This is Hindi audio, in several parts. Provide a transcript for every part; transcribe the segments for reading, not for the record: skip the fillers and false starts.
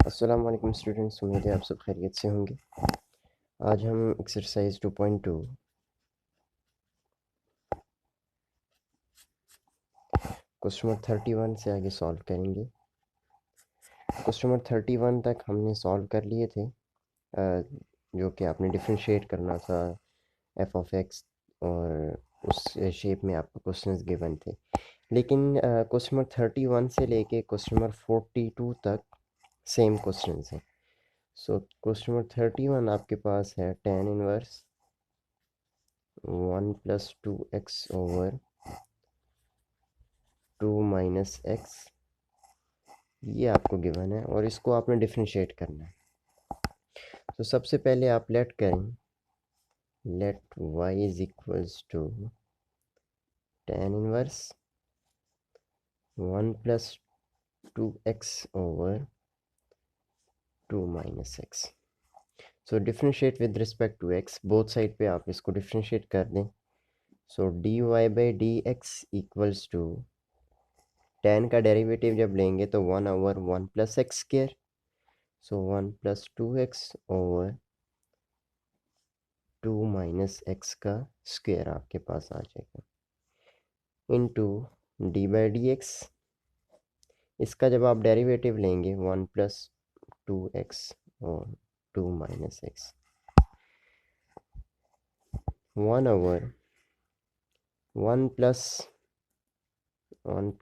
अस्सलाम वालेकुम स्टूडेंट्स, उम्मीद है आप सब खैरियत से होंगे। आज हम एक्सरसाइज 2.2 क्वेश्चन नंबर 31 से आगे सॉल्व करेंगे। क्वेश्चन नंबर 31 तक हमने सॉल्व कर लिए थे, जो कि आपने डिफरेंशिएट करना था एफ ऑफ एक्स, और उस शेप में आपको क्वेश्चंस गिवन थे। लेकिन क्वेश्चन नंबर 31 से लेके क्वेश्चन नंबर 42 तक सेम क्वेश्चंस हैं। सो क्वेश्चन नंबर 31 आपके पास है tan inverse 1 + 2x/2 minus x, ये आपको गिवन है और इसको आपने डिफरेंशिएट करना है। तो सबसे पहले आप लेट करें, let y is equals to tan inverse 1 + 2x/2 minus x. So differentiate with respect to x, both side पे आप इसको डिफरेंशिएट कर दें। So dy/dx equals to tan का डेरिवेटिव जब लेंगे तो 1/1 + x², so 1 + 2x/2 minus x का स्क्वायर आपके पास आ जाएगा, इनटू d/dx। इसका जब आप डेरिवेटिव लेंगे 1 + 2x/2 minus x, 1/1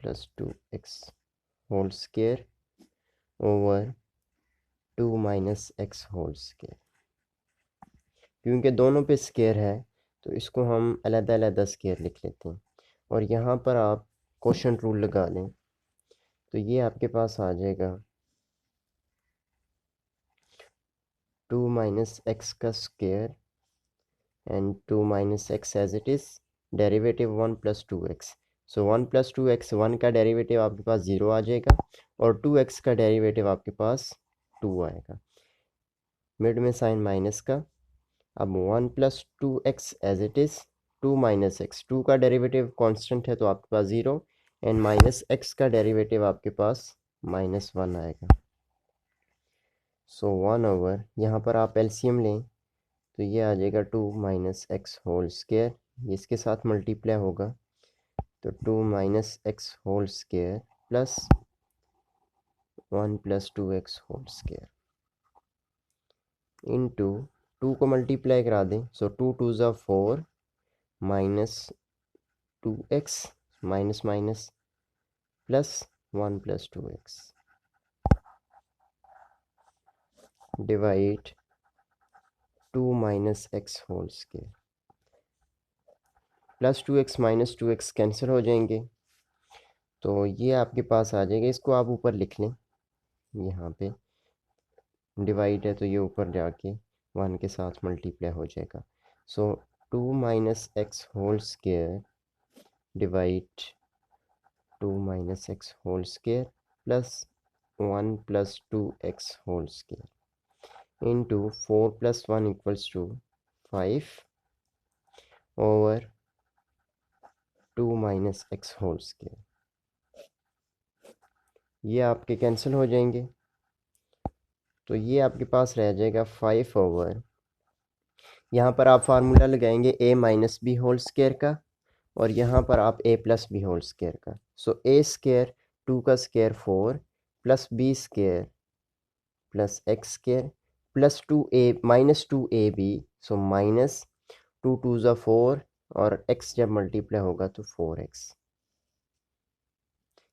+ 2x whole square over 2 minus x whole square. क्योंकि दोनों पे स्क्वायर है तो इसको हम अलग-अलग स्क्वायर लिख लेते हैं, और यहाँ पर आप क्वोशंट रूल लगा लें तो ये आपके पास आ जाएगा 2 माइनस एक्स का square and 2 minus x as it is, derivative 1 + 2x। So 1 + 2x, 1 का डेरिवेटिव आपके पास 0 आ जाएगा और 2x का डेरिवेटिव आपके पास 2 आएगा, मिड में साइन माइनस का। अब 1 + 2x as it is, 2 minus x, 2 का डेरिवेटिव कांस्टेंट है तो आपके पास 0, एंड माइनस एक्स का डेरिवेटिव आपके पास -1 आएगा। सो 1/, यहाँ पर आप एलसीएम लें तो ये आ जाएगा 2 माइनस एक्स होल स्क्वायर, इसके साथ मल्टीप्लाई होगा तो 2 minus x whole square plus 1 + 2x whole square into 2 को मल्टीप्लाई करा दें, सो 2 2 ज़ा 4 minus 2x minus minus plus 1 + 2x divide 2 minus x whole square, plus 2x minus 2x cancel हो जाएंगे तो ये आपके पास आ जाएगा। इसको आप ऊपर लिख लें, यहाँ पे डिवाइड है तो ये ऊपर जाके 1 के साथ मल्टीप्लाई हो जाएगा। So 2 minus x whole square divide 2 minus x whole square plus 1 + 2x whole square into 4 + 1 equals to 5 over 2 minus x whole square. ये आपके कैंसिल हो जाएंगे तो ये आपके पास रह जाएगा 5 ओवर, यहाँ पर आप फार्मूला लगाएंगे a - b होल स्क्वायर का, और यहाँ पर आप a + b होल स्क्वायर का। सो a² 2 का square 4 plus b² plus x² plus 2a -2ab, so minus 2 2 ज़ा 4 और x जब मल्टीप्लाई होगा तो 4x।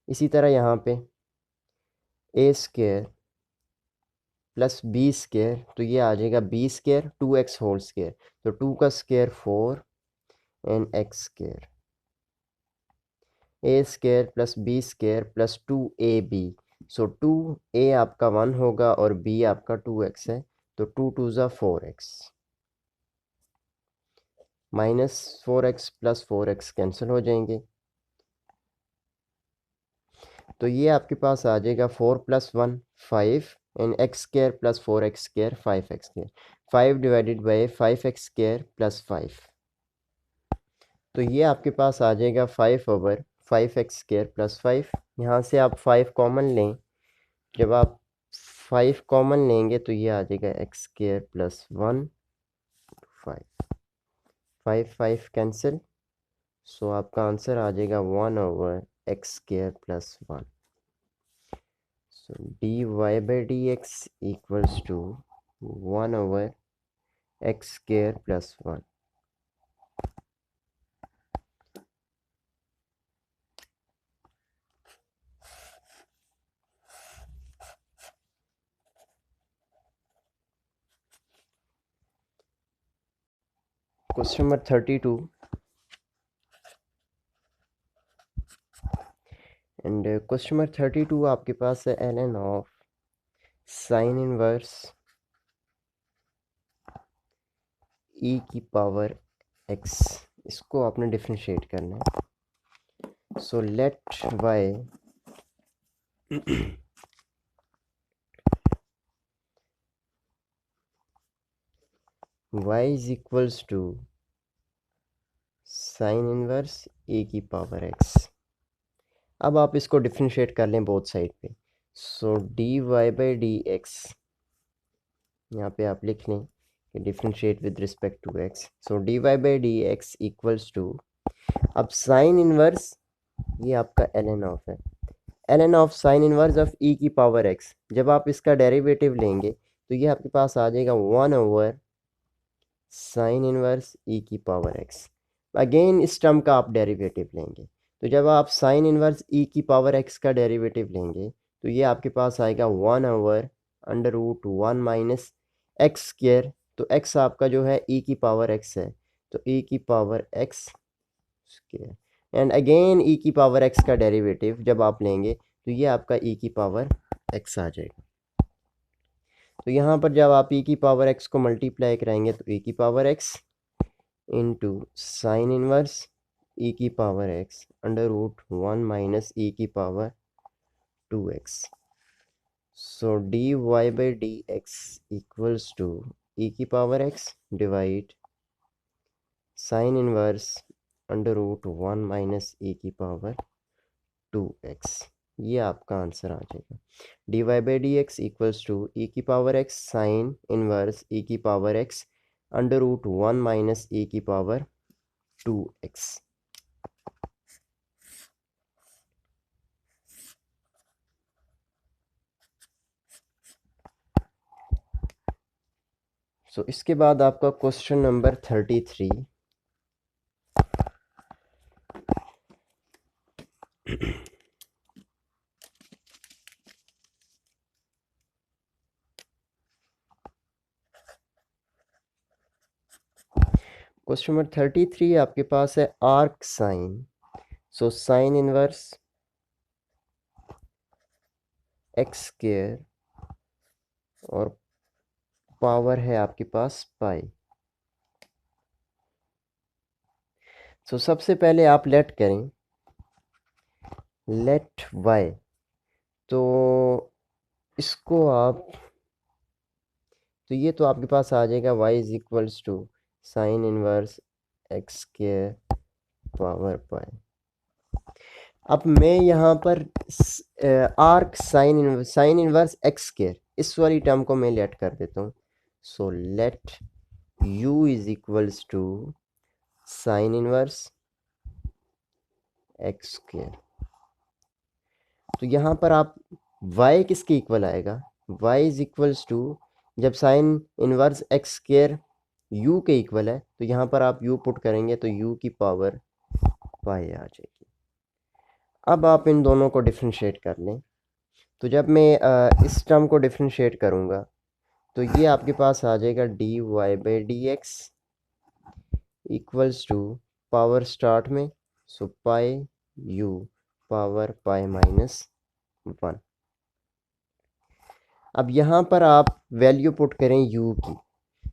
इसी तरह यहाँ पे a² प्लस b² तो ये आ जाएगा b² 2x होल स्क्वायर, तो 2 का square 4 and x², a² plus b² plus 2ab, so 2a आपका 1 होगा और b आपका 2x है, तो 2 2 ज़ा 4x minus 4x plus 4x cancel हो जाएंगे तो ये आपके पास आ जाएगा 4 + 1 5 and x² plus 4x² 5x², 5 divided by 5x² plus 5, तो ये आपके पास आ जाएगा 5 ओवर 5x² प्लस 5। यहाँ से आप 5 कॉमन लें, जब आप 5 कॉमन लेंगे तो ये आ जाएगा x square plus 1 5 5 5 cancel, so आपका आंसर आ जाएगा 1/x square plus 1। So dy by D x equals to 1/x square plus 1। Question number 32 and question number 32 आपके पास है ln of sine inverse e की पावर x, इसको आपने डिफरेंशिएट करना है। So let y y is equals to sine inverse e की पावर x। अब आप इसको डिफरेंशिएट कर लें बोथ साइड पे। So dy by D x, यहाँ पे आप लिख लें कि differentiate with respect to x। So dy by D x equals to, अब साइन इनवर्स ये आपका ln ऑफ है, ln of sine inverse of e की पावर x। जब आप इसका डेरिवेटिव लेंगे तो ये आपके पास आ जाएगा 1/sin इनवर्स e की पावर x। अगेन इस टर्म का आप डेरिवेटिव लेंगे, तो जब आप साइन इनवर्स e की पावर x का डेरिवेटिव लेंगे तो ये आपके पास आएगा 1/√1 माइनस एक्स स्क्वायर। तो x आपका जो है e की पावर x है, तो e की power x square, and again e की पावर x का डेरिवेटिव जब आप लेंगे तो ये आपका e की पावर x आ जाएगा। तो यहाँ पर जब आप e की पावर x को मल्टीप्लाई कराएंगे तो e की power x into sine inverse e की पावर x √1 माइनस e की power 2x। So dy by D x equals to e की power x divide sine inverse √1 minus e की पावर 2x। ये आपका आंसर आ जाएगा। dy by D x equals to e की power x sine inverse e की पावर x √1 माइनस e की पावर 2x। सो इसके बाद आपका क्वेश्चन नंबर 33। क्वेश्चन नंबर 33 आपके पास है arc sine. So sine inverse x square और पावर है आपके पास पाई। सो सबसे पहले आप लेट करें, लेट वाई, तो इसको आप, तो ये तो आपके पास आ जाएगा y is equals to sine inverse x square power pi. अब मैं यहाँ पर arc sine inverse x square इस वाली टर्म को मैं लेट कर देता हूँ। So let u is equals to sine inverse x square. तो यहाँ पर आप y किसके इक्वल आएगा, y इज इक्वल्स टू, जब sine inverse x square u के इक्वल है तो यहाँ पर आप u पुट करेंगे तो u की पावर पाई आ जाएगी। अब आप इन दोनों को डिफरेंशिएट कर लें, तो जब मैं इस टर्म को डिफरेंशिएट करूँगा तो ये आपके पास आ जाएगा dy by D x equals to power start में, so pi u power pi minus 1। अब यहाँ पर आप वैल्यू पुट करें u की,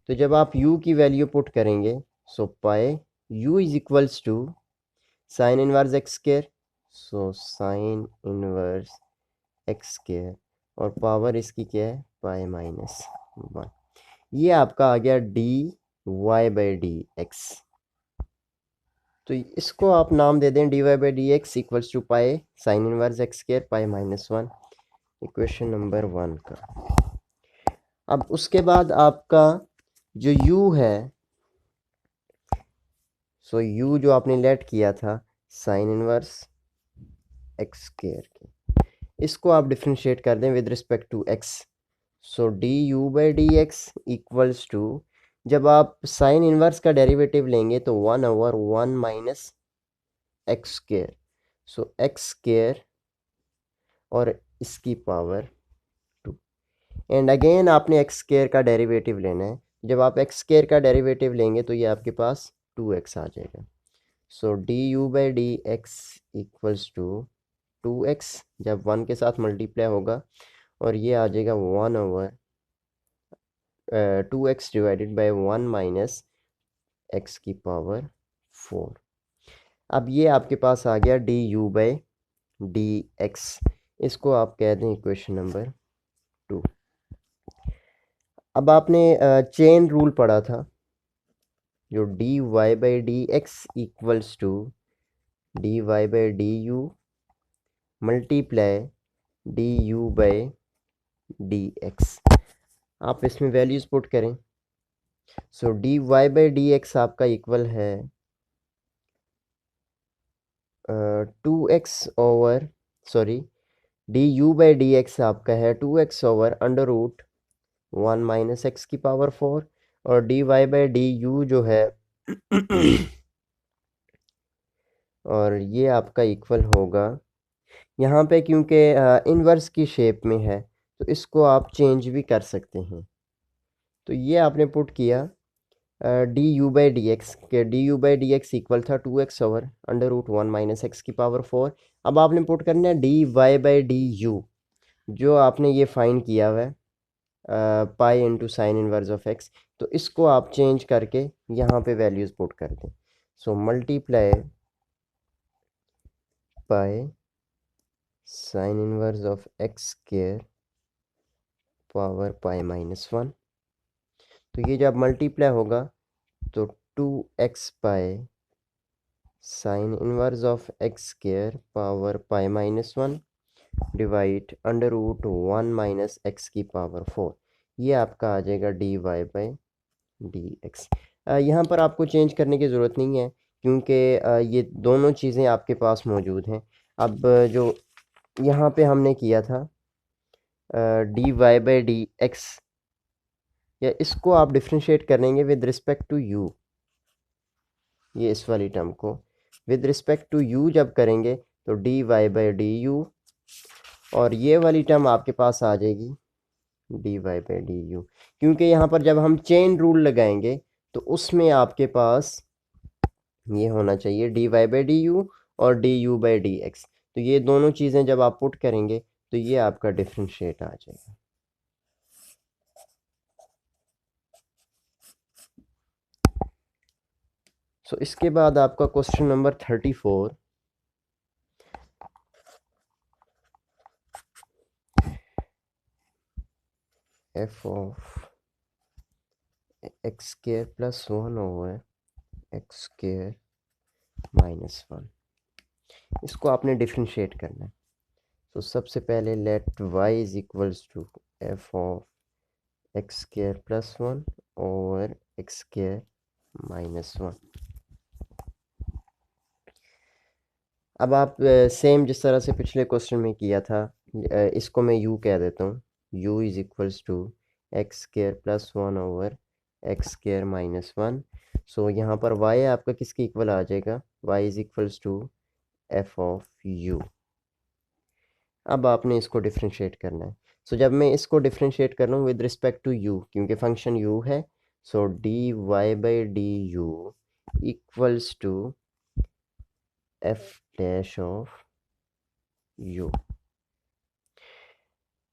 तो जब आप u की वैल्यू पुट करेंगे so pi u is equals to sine inverse x square, so sine inverse x square और पावर इसकी क्या है पाई माइनस 1। ये आपका आ गया dy बाई डी एक्स। तो इसको आप नाम दे दें dy by D x equals to pi sine inverse x square pi minus 1, equation number 1 का। अब उसके बाद आपका जो u है, सो u जो आपने लेट किया था साइन इनवर्स एक्स स्क्वायर की, इसको आप डिफ्रेंशिएट कर दें with respect to x। So D you by D x equals to, जब आप साइन इनवर्स का डेरिवेटिव लेंगे तो 1/1 minus x square, so x square और इसकी पावर 2। एंड अगेन आपने एक्स स्क्वायर का डेरिवेटिव लेना है। जब आप एक्स स्क्वायर का डेरिवेटिव लेंगे तो ये आपके पास 2x आ जाएगा। So D you by D x equals to 2x, जब 1 के साथ मल्टीप्लाई होगा, और ये आ जाएगा 1/2x divided by 1 minus x की पावर 4। अब ये आपके पास आ गया D you by D x, इसको आप कह दें इक्वेशन नंबर 2। अब आपने चेन रूल पढ़ा था, जो D Y by D x equals to D Y by D you multiply D you by D X. आप इसमें वैल्यूज़ पुट करें। So D Y by D X आपका इक्वल है 2x over, sorry, D you by D X आपका है 2x over under root 1 minus x की पावर 4, और D Y by D U जो है और ये आपका इक्वल होगा, यहाँ पे क्योंकि इन्वर्स की शेप में है तो इसको आप चेंज भी कर सकते हैं। तो ये आपने पुट किया D you by D X के, D you by D X equal था 2x over under root 1 minus x की पावर 4। अब आपने पुट करना है D Y by D U, जो आपने ये फाइंड किया हुआ है pi into sine inverse of X, तो इसको आप चेंज करके यहाँ पे वैल्यूज़ पुट कर दें। So multiply pi sine inverse of x square power pi minus 1। तो ये जब मल्टीप्लाई होगा तो 2x pi sine inverse of x square power pi minus 1 divide under root 1 minus x की पावर 4, ये आपका आ जाएगा d Y by D x. यहाँ पर आपको चेंज करने की ज़रूरत नहीं है क्योंकि ये दोनों चीज़ें आपके पास मौजूद हैं। अब जो यहाँ पे हमने किया था D Y by D x, या इसको आप डिफ्रेंशिएट करेंगे विद रिस्पेक्ट टू यू, ये इस वाली टर्म को विद रिस्पेक्ट टू यू जब करेंगे तो d Y by D you, और ये वाली टर्म आपके पास आ जाएगी d Y by D u, क्योंकि यहाँ पर जब हम चेन रूल लगाएंगे तो उसमें आपके पास ये होना चाहिए D Y by D you और D you by D x. तो ये दोनों चीज़ें जब आप पुट करेंगे तो ये आपका डिफ्रेंशिएट आ जाएगा। सो इसके बाद आपका question number 34, f of x square plus 1 over x square minus 1, इसको आपने डिफ्रेंशिएट करना है। तो सबसे पहले let y is equals to f of x square plus 1 over x square minus 1। अब आप सेम जिस तरह से पिछले क्वेश्चन में किया था, इसको मैं u कह देता हूँ, u is equals to x square plus 1 over x square minus 1। So यहाँ पर y आपका किसके इक्वल आ जाएगा, y is equals to f of u। अब आपने इसको डिफ्रेंशिएट करना है। सो जब मैं इसको डिफ्रेंशिएट कर रहा हूँ विद रिस्पेक्ट टू u, क्योंकि फंक्शन u है, so D Y by D U equals to F dash of u,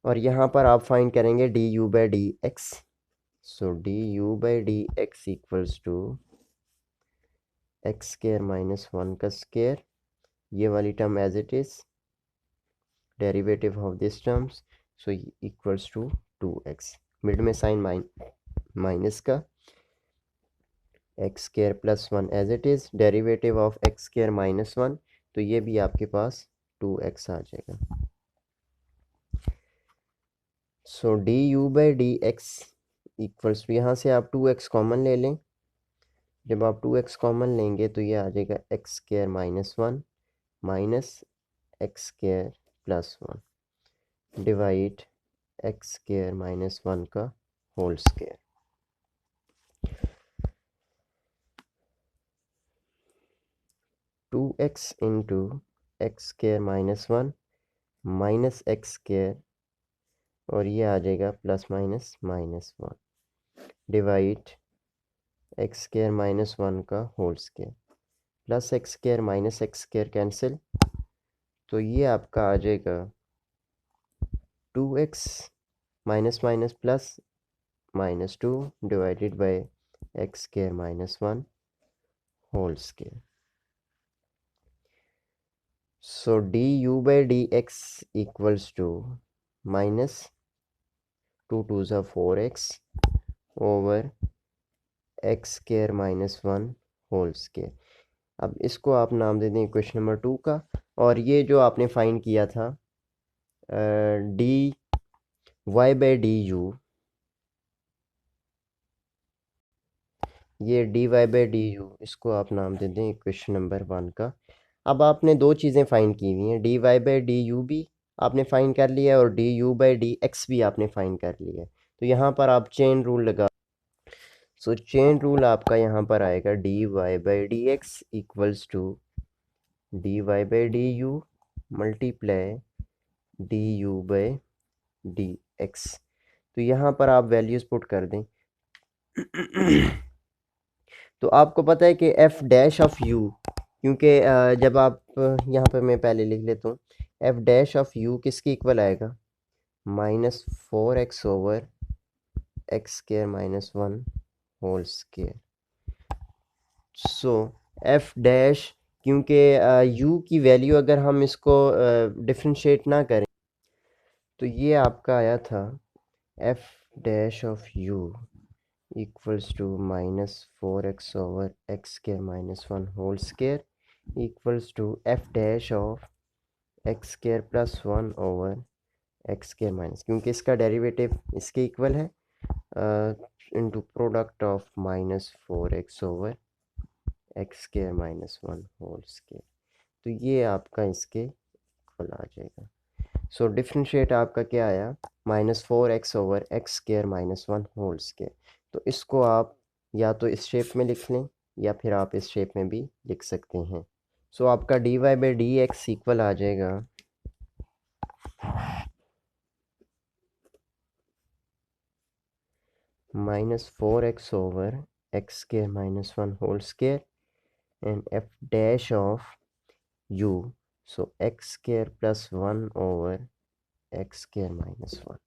और यहाँ पर आप फाइंड करेंगे D you by D X. So D you by D x equals to x square minus 1 का स्क्वायर, ये वाली term as it is, derivative of this terms, so equals to 2x, mid में साइन माइनस का, X square plus 1 as it is, derivative of x square minus 1, तो ये भी आपके पास 2x आ जाएगा। So D you by D x equals to, यहाँ से आप 2x कॉमन ले लें। जब आप 2x कॉमन लेंगे तो ये आ जाएगा X square minus one minus X square plus one divide X square minus one का whole square. 2x into X square minus one minus X square और ये आ जाएगा plus minus minus one divide X square minus one का whole square plus X square minus X square cancel, तो ये आपका आ जाएगा 2x minus minus plus minus two divided by X square minus one whole square. So D you by D x equals to minus two two ज़ा 4x over x square minus one whole square. अब इसको आप नाम दे दें क्वेश्चन नंबर 2 का। और ये जो आपने फाइंड किया था D Y by D U, ये D Y by D U, इसको आप नाम दे दें क्वेश्चन नंबर 1 का। अब आपने दो चीज़ें फाइंड की हुई हैं, d Y by D u भी आपने फाइंड कर लिया है और D you by D x भी आपने फाइंड कर लिया है। तो यहाँ पर आप चेन रूल लगा, सो चेन रूल आपका यहाँ पर आएगा d Y by D x equals to D Y by D you multiply D you by D x. तो यहाँ पर आप वैल्यूज़ पुट कर दें। तो आपको पता है कि एफ डैश ऑफ यू, क्योंकि जब आप यहाँ पे मैं पहले लिख लेता हूँ, एफ डैश ऑफ यू किसके इक्वल आएगा, minus 4x over x square minus one whole square. So F dash, क्योंकि यू की वैल्यू अगर हम इसको डिफ्रेंशिएट ना करें तो ये आपका आया था f dash of u equals to minus 4x over x square minus one whole square equals to F dash of x square plus one over x square minus, क्योंकि इसका डेरिवेटिव इसके इक्वल है, into product of minus 4x over x square minus one whole square. तो ये आपका इसके इक्वल आ जाएगा। सो डिफ्रेंशिएट आपका क्या आया, minus 4x over x square minus one whole square. तो इसको आप या तो इस शेप में लिख लें या फिर आप इस शेप में भी लिख सकते हैं। सो आपका D Y by D X equal आ जाएगा minus 4x over x square minus one whole square and F dash of U, so X square plus one over x square minus one.